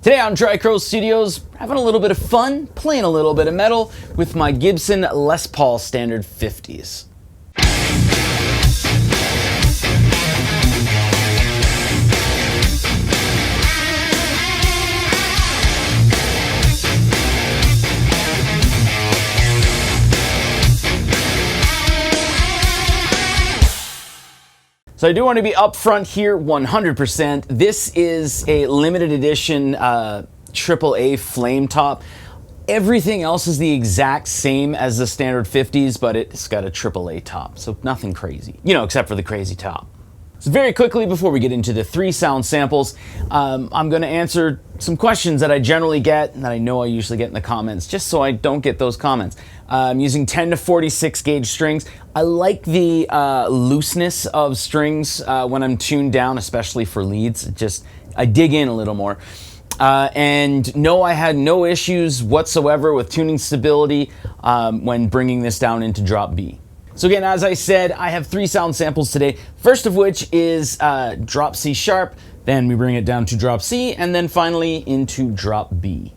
Today on Dry Crow Studios, having a little bit of fun, playing a little bit of metal with my Gibson Les Paul Standard 50s. So I do want to be upfront here 100%. This is a limited edition AAA flame top. Everything else is the exact same as the standard 50s, but it's got a AAA top, so nothing crazy. You know, except for the crazy top. So very quickly, before we get into the 3 sound samples, I'm going to answer some questions that I generally get, and that I know I usually get in the comments, just so I don't get those comments. I'm using 10 to 46 gauge strings. I like the looseness of strings when I'm tuned down, especially for leads. I dig in a little more. And no, I had no issues whatsoever with tuning stability when bringing this down into drop B. So again, as I said, I have 3 sound samples today. First of which is drop C sharp, then we bring it down to drop C, and then finally into drop B.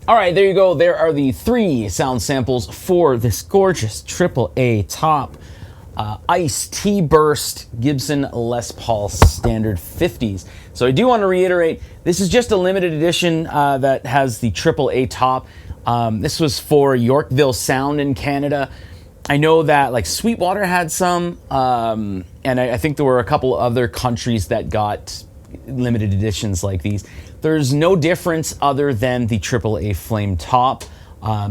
All right, there you go. There are the 3 sound samples for this gorgeous AAA top Ice T-Burst Gibson Les Paul Standard 50s. So I do want to reiterate, this is just a limited edition that has the AAA top. This was for Yorkville Sound in Canada. I know that like Sweetwater had some, and I think there were a couple other countries that got limited editions like these. There's no difference other than the AAA flame top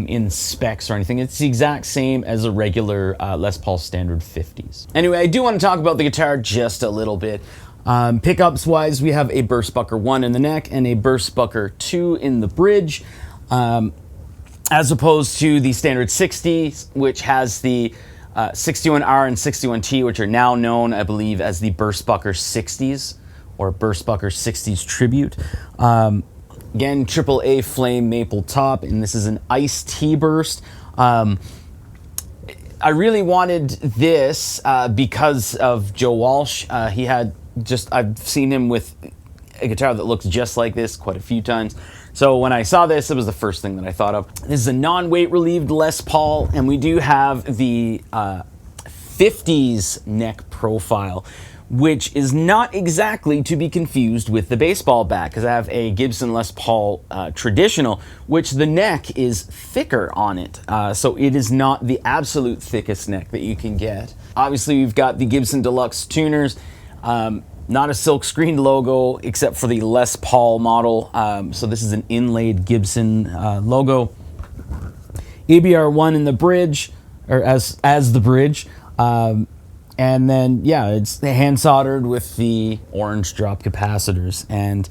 in specs or anything. It's the exact same as a regular Les Paul Standard 50s. Anyway, I do want to talk about the guitar just a little bit. Pickups wise, we have a Burstbucker 1 in the neck and a Burstbucker 2 in the bridge, as opposed to the Standard 60s, which has the 61R and 61T, which are now known, I believe, as the Burstbucker 60s or Burstbucker 60s Tribute. Again, AAA flame maple top, and this is an Ice T-Burst. I really wanted this because of Joe Walsh. I've seen him with a guitar that looks just like this quite a few times. So when I saw this, it was the first thing that I thought of. This is a non-weight relieved Les Paul, and we do have the 50s neck profile, which is not exactly to be confused with the baseball back, because I have a Gibson Les Paul traditional, which the neck is thicker on it. So it is not the absolute thickest neck that you can get. Obviously, we've got the Gibson Deluxe tuners, not a silk screen logo except for the Les Paul model. So this is an inlaid Gibson logo. EBR1 in the bridge, or as the bridge. And then, yeah, it's hand soldered with the orange drop capacitors. And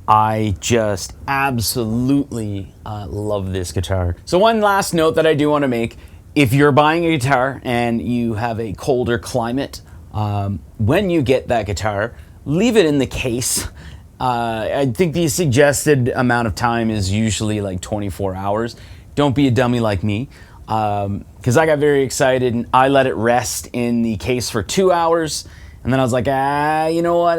I just absolutely love this guitar. So one last note that I do want to make, if you're buying a guitar and you have a colder climate, when you get that guitar, leave it in the case. I think the suggested amount of time is usually like 24 hours. Don't be a dummy like me. Because I got very excited and I let it rest in the case for 2 hours, and then I was like, you know what,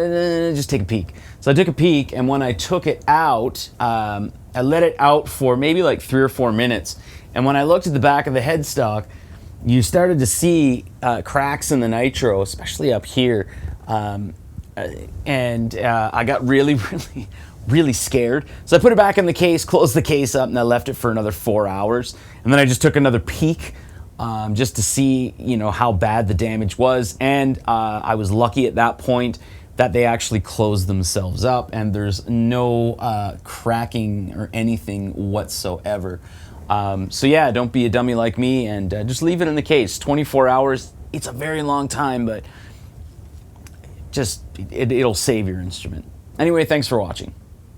just take a peek. So I took a peek, and when I took it out, I let it out for maybe like 3 or 4 minutes, and when I looked at the back of the headstock, you started to see cracks in the nitro, especially up here, and I got really scared. So I put it back in the case, closed the case up, and I left it for another 4 hours. And then I just took another peek just to see, how bad the damage was. And I was lucky at that point that they actually closed themselves up, and there's no cracking or anything whatsoever. So yeah, don't be a dummy like me, and just leave it in the case. 24 hours, it's a very long time, but just it'll save your instrument. Anyway, thanks for watching.